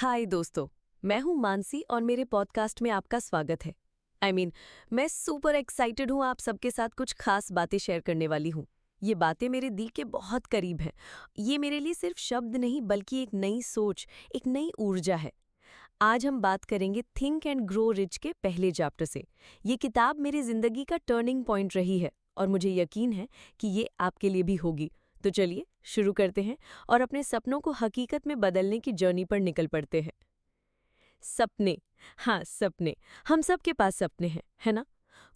हाय दोस्तों। मैं हूं मानसी और मेरे पॉडकास्ट में आपका स्वागत है। मैं सुपर एक्साइटेड हूं आप सबके साथ कुछ खास बातें शेयर करने वाली हूं। ये बातें मेरे दिल के बहुत करीब हैं। ये मेरे लिए सिर्फ शब्द नहीं बल्कि एक नई सोच, एक नई ऊर्जा है। आज हम बात करेंगे थिंक एंड ग्रो रिच के पहले चैप्टर से। ये किताब मेरी जिंदगी का टर्निंग पॉइंट रही है और मुझे यकीन है कि ये आपके लिए भी होगी। तो चलिए शुरू करते हैं और अपने सपनों को हकीकत में बदलने की जर्नी पर निकल पड़ते हैं। सपने। हाँ, सपने। हम सबके पास सपने हैं, है ना?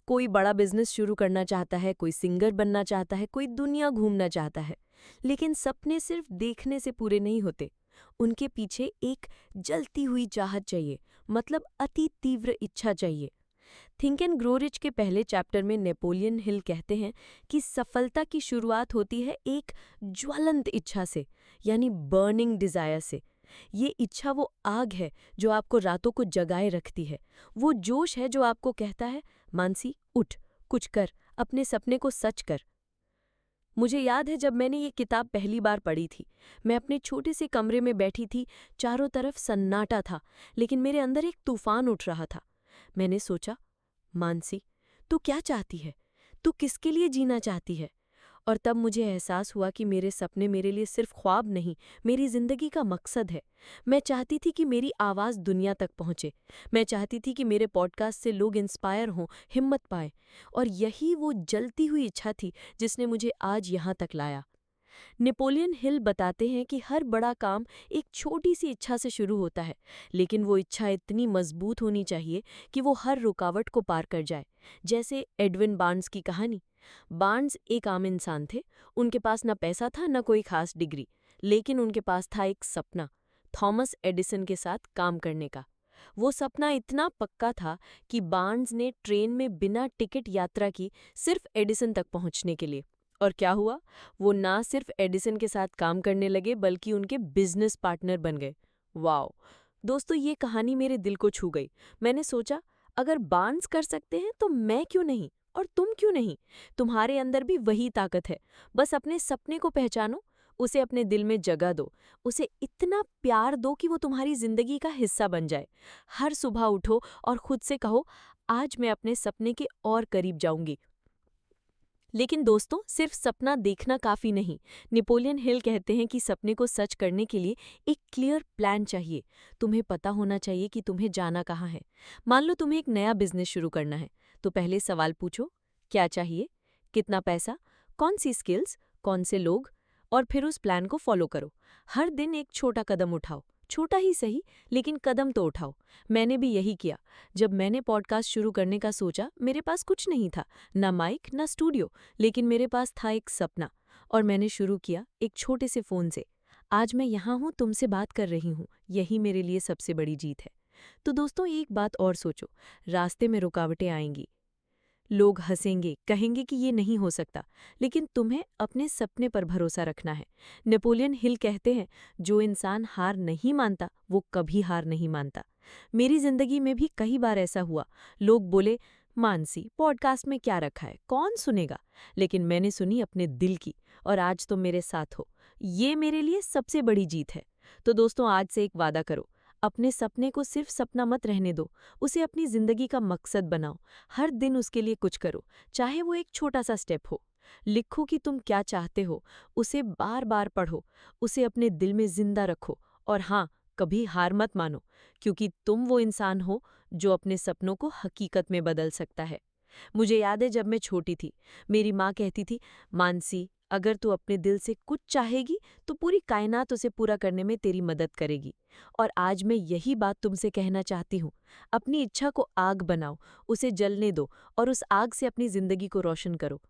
कोई बड़ा बिजनेस शुरू करना चाहता है, कोई सिंगर बनना चाहता है, कोई दुनिया घूमना चाहता है। लेकिन सपने सिर्फ देखने से पूरे नहीं होते। उनके पीछे एक जलती हुई चाहत चाहिए, मतलब अति तीव्र इच्छा चाहिए। थिंक एंड ग्रो रिच के पहले चैप्टर में नेपोलियन हिल कहते हैं कि सफलता की शुरुआत होती है एक ज्वलंत इच्छा से, यानी बर्निंग डिजायर से। ये इच्छा वो आग है जो आपको रातों को जगाए रखती है। वो जोश है जो आपको कहता है, मानसी उठ, कुछ कर, अपने सपने को सच कर। मुझे याद है जब मैंने ये किताब पहली बार पढ़ी थी। मैं अपने छोटे से कमरे में बैठी थी, चारों तरफ सन्नाटा था, लेकिन मेरे अंदर एक तूफान उठ रहा था। मैंने सोचा, मानसी, तू क्या चाहती है? तू किसके लिए जीना चाहती है? और तब मुझे एहसास हुआ कि मेरे सपने मेरे लिए सिर्फ ख्वाब नहीं, मेरी जिंदगी का मकसद है। मैं चाहती थी कि मेरी आवाज़ दुनिया तक पहुंचे। मैं चाहती थी कि मेरे पॉडकास्ट से लोग इंस्पायर हों, हिम्मत पाएं। और यही वो जलती हुई इच्छा थी जिसने मुझे आज यहाँ तक लाया। नेपोलियन हिल बताते हैं कि हर बड़ा काम एक छोटी सी इच्छा से शुरू होता है, लेकिन वो इच्छा इतनी मजबूत होनी चाहिए कि वो हर रुकावट को पार कर जाए। जैसे एडविन बार्न्स की कहानी। बार्न्स एक आम इंसान थे। उनके पास न पैसा था न कोई खास डिग्री, लेकिन उनके पास था एक सपना, थॉमस एडिसन के साथ काम करने का। वो सपना इतना पक्का था कि बार्न्स ने ट्रेन में बिना टिकट यात्रा की, सिर्फ एडिसन तक पहुंचने के लिए। और क्या हुआ? वो ना सिर्फ एडिसन के साथ काम करने लगे बल्कि उनके बिजनेस पार्टनर बन गए। वाओ! दोस्तों, ये कहानी मेरे दिल को छू गई। मैंने सोचा, अगर बार्न्स कर सकते हैं तो मैं क्यों नहीं, और तुम क्यों नहीं? तुम्हारे अंदर भी वही ताकत है। बस अपने सपने को पहचानो, उसे अपने दिल में जगह दो, उसे इतना प्यार दो कि वो तुम्हारी जिंदगी का हिस्सा बन जाए। हर सुबह उठो और खुद से कहो, आज मैं अपने सपने के और करीब जाऊंगी। लेकिन दोस्तों, सिर्फ सपना देखना काफी नहीं। नेपोलियन हिल कहते हैं कि सपने को सच करने के लिए एक क्लियर प्लान चाहिए। तुम्हें पता होना चाहिए कि तुम्हें जाना कहाँ है। मान लो तुम्हें एक नया बिजनेस शुरू करना है, तो पहले सवाल पूछो, क्या चाहिए, कितना पैसा, कौन सी स्किल्स, कौन से लोग, और फिर उस प्लान को फॉलो करो। हर दिन एक छोटा कदम उठाओ, छोटा ही सही, लेकिन कदम तो उठाओ। मैंने भी यही किया। जब मैंने पॉडकास्ट शुरू करने का सोचा, मेरे पास कुछ नहीं था, ना माइक ना स्टूडियो, लेकिन मेरे पास था एक सपना। और मैंने शुरू किया एक छोटे से फ़ोन से। आज मैं यहाँ हूँ, तुमसे बात कर रही हूँ। यही मेरे लिए सबसे बड़ी जीत है। तो दोस्तों, एक बात और सोचो, रास्ते में रुकावटें आएंगी। लोग हंसेंगे, कहेंगे कि ये नहीं हो सकता, लेकिन तुम्हें अपने सपने पर भरोसा रखना है। नेपोलियन हिल कहते हैं, जो इंसान हार नहीं मानता वो कभी हार नहीं मानता। मेरी जिंदगी में भी कई बार ऐसा हुआ। लोग बोले, मानसी, पॉडकास्ट में क्या रखा है, कौन सुनेगा? लेकिन मैंने सुनी अपने दिल की, और आज तुम मेरे साथ हो। ये मेरे लिए सबसे बड़ी जीत है। तो दोस्तों, आज से एक वादा करो, अपने सपने को सिर्फ सपना मत रहने दो, उसे अपनी जिंदगी का मकसद बनाओ। हर दिन उसके लिए कुछ करो, चाहे वो एक छोटा सा स्टेप हो। लिखो कि तुम क्या चाहते हो, उसे बार बार पढ़ो, उसे अपने दिल में जिंदा रखो। और हाँ, कभी हार मत मानो, क्योंकि तुम वो इंसान हो जो अपने सपनों को हकीकत में बदल सकता है। मुझे याद है, जब मैं छोटी थी, मेरी माँ कहती थी, मानसी, अगर तू अपने दिल से कुछ चाहेगी तो पूरी कायनात उसे पूरा करने में तेरी मदद करेगी। और आज मैं यही बात तुमसे कहना चाहती हूँ। अपनी इच्छा को आग बनाओ, उसे जलने दो, और उस आग से अपनी जिंदगी को रोशन करो।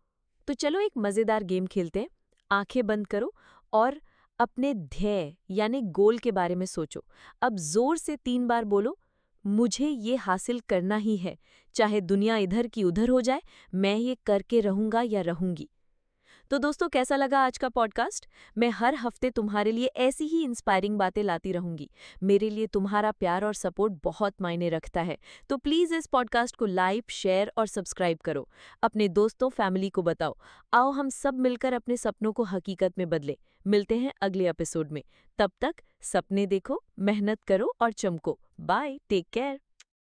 तो चलो एक मजेदार गेम खेलते हैं। आंखें बंद करो और अपने ध्येय यानी गोल के बारे में सोचो। अब जोर से 3 बार बोलो, मुझे ये हासिल करना ही है। चाहे दुनिया इधर की उधर हो जाए, मैं ये करके रहूंगा या रहूंगी। तो दोस्तों, कैसा लगा आज का पॉडकास्ट? मैं हर हफ्ते तुम्हारे लिए ऐसी ही इंस्पायरिंग बातें लाती रहूंगी। मेरे लिए तुम्हारा प्यार और सपोर्ट बहुत मायने रखता है। तो प्लीज़ इस पॉडकास्ट को लाइक, शेयर और सब्सक्राइब करो। अपने दोस्तों, फैमिली को बताओ। आओ हम सब मिलकर अपने सपनों को हकीकत में बदलें। मिलते हैं अगले एपिसोड में। तब तक सपने देखो, मेहनत करो और चमको। Bye, take care.